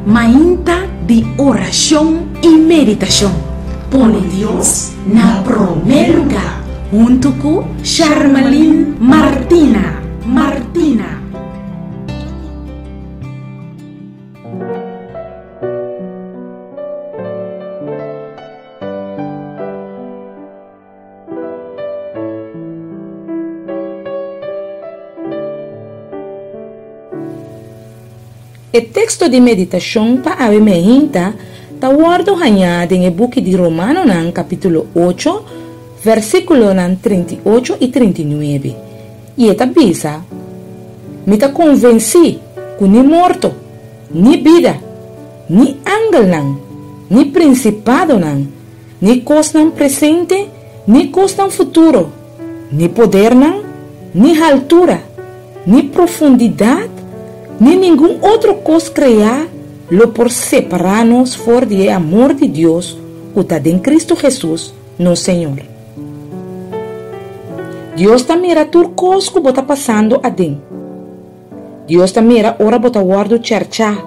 Mainta de oração e meditação. Põe Deus na primeiro lugar. Junto com Charmaline Martina. O texto de meditação para a meinta está guardado em o book de Romano, capítulo 8, versículo 38 e 39. E esta bisa, me está convenci que nem morto, nem vida, nem ángel, nem principado, nem coisa presente, nem coisa futuro, nem poder, nem altura, nem profundidade, nem nenhum outro coisa criar lo por separar-nos fora do amor de Deus que está em Cristo Jesus, nosso Senhor. Deus está mira tudo coisa que está passando a dentro. Deus está mira ora bota guardo cercar.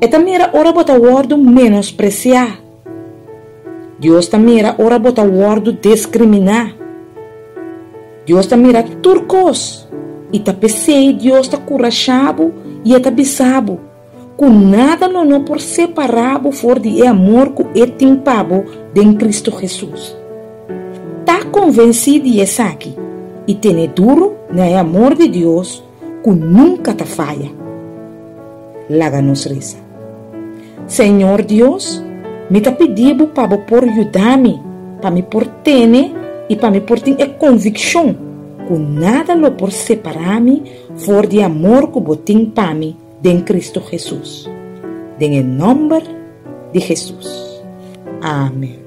E está mira ora bota guardo menospreciar. Deus está mira ora bota guardo discriminar. Deus está mira tudo coisa. E tá pensei, Deus está curachado e está bisabo. Com nada não por separado for de amor que é timpabo em Cristo Jesus. Tá convencido de isso aqui e tem duro no amor de Deus que nunca te falha. Laga-nos risa. Senhor Deus, me tá pedindo para por ajudar-me, para me por ter e para me por ter a convicção que nada lo por separar-me for de amor que botim para mim em Cristo Jesus. Em nome de Jesus. Amém.